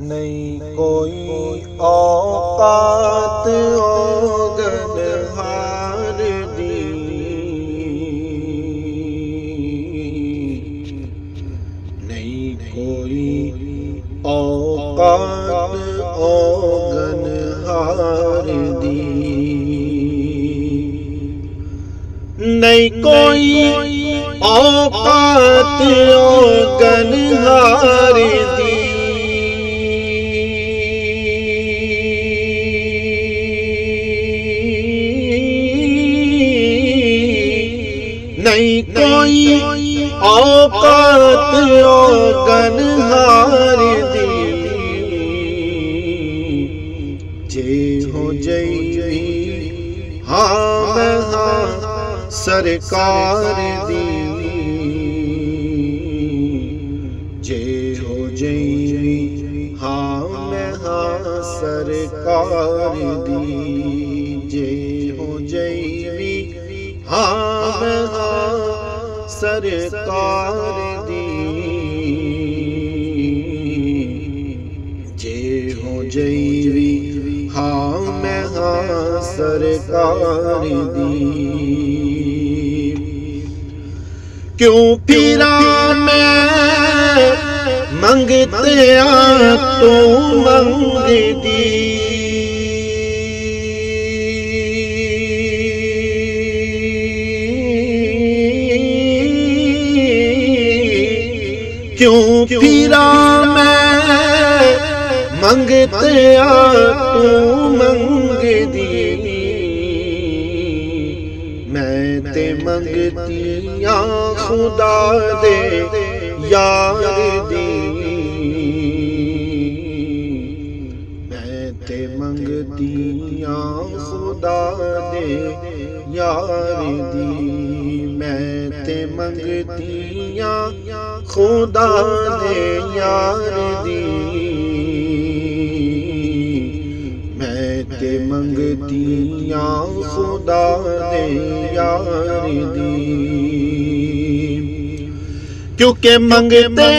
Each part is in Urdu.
نہیں کوئی اوقات اوگن ہار دی، نہیں کوئی اوقات اوگن ہار دی، نہیں کوئی اوقات اوگن ہار دی، نہیں کوئی اوقات اوگن ہار دی، جے ہو جئی ہاں میں ہاں سرکار دی، جے ہو جئی ہاں میں ہاں سرکار دی، جے ہو جئی ہاں میں ہاں سرکار دی، جے ہو جئی ہاں میں ہاں سرکار دی، کیوں پھرا میں منگتے آ تو منگ دی، کیوں پھرا میں منگتے آ تو منگ دی، میں تے منگتیاں خدا دے یار دی، میں تے منگتیاں خدا دے یار دی، میں تے منگتیاں خدا دے یار دی، میں تے منگتیاں خدا دے یار دی، کیونکہ منگتے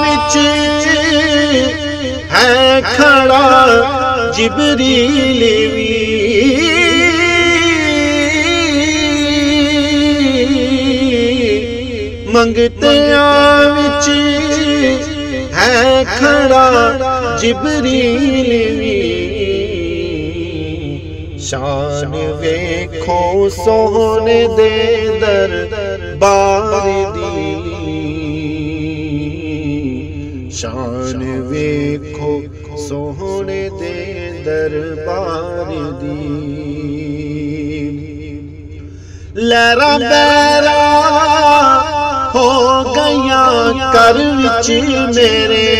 وچ ہے کھڑا جبریل وی، منگتے وچ ہے کھڑا جبریل وی، شان ویکھو سونے دے دربار دی، شان ویکھو سونے دے دربار دی، لہراں بیراں ہو گیاں کر وچ میرے،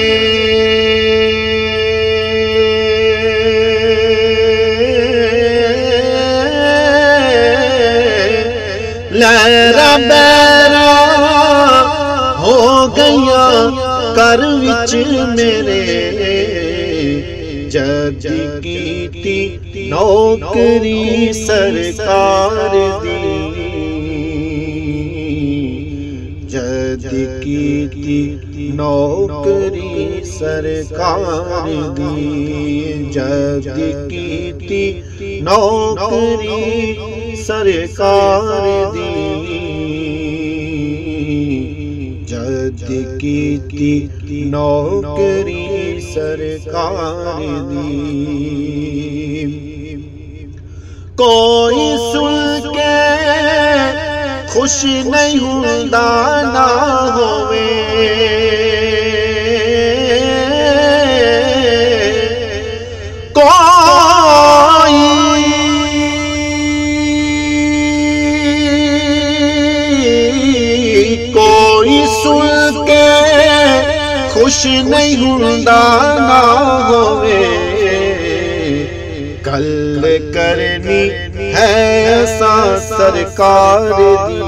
لہراں بیراں ہو گیاں کر وچ میرے، جد کیتی نوکری سرکار دی، جد کیتی نوکری سرکار دی، جد کیتی نوکری سرکار دی، جد کیتی نوکری سرکار دی، کوئی سن کے خوش نہیں ہوندا نہ ہوئے، کوئی سن کے خوش نہیں ہوندا نہ ہوئے، گل کرنی ہے ایسا سرکار دی،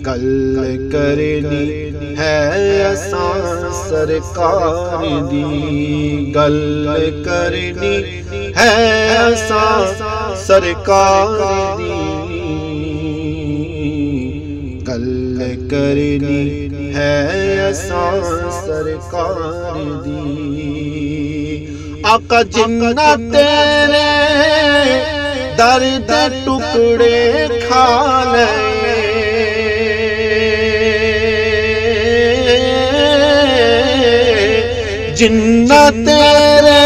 گل کرنی ہے ایسا سرکار دی، گل کرنی ہے ایسا سرکار دی، گل کرنی ہے سرکار دی آقا جنہ تیرے درد ٹکڑے کھا لے جنہ تیرے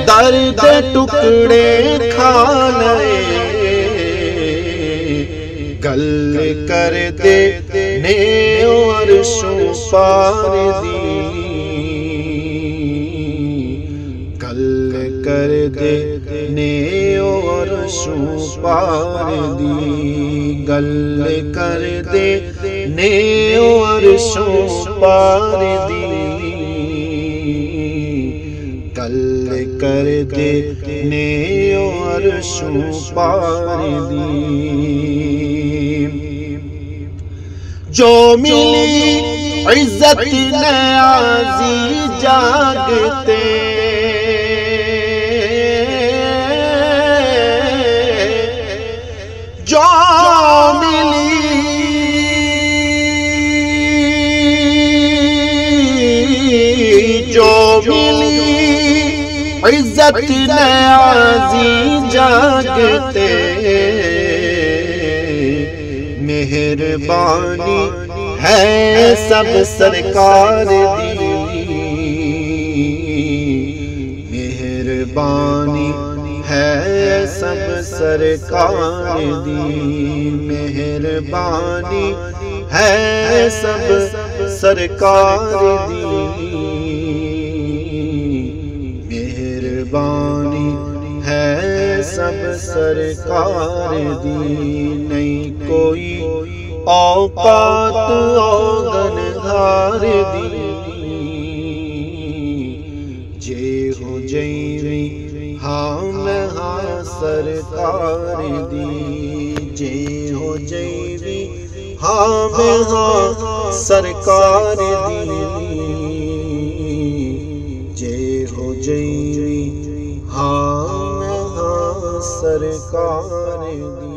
درد ٹکڑے کھا لے گل کر دے نے عرشوں پار دی گل کر دے نے عرشوں پار دی گل کر دے نے عرشوں پار دی گل کر دے نے عرشوں پار دی جو ملی عزت نیازی جاگتے جو ملی عزت نیازی جاگتے مہربانی ہے سب سرکار دی مہربانی ہے سب سرکار دی مہربانی ہے سب سرکار دی مہربانی ہے سب سرکار دی نہیں کوئی اوقات اوگن دھار دی جے ہو جیوی میں ہاں سرکار دی جے ہو جیوی میں ہاں سرکار دی جے ہو جیوی میں ہاں سرکار دی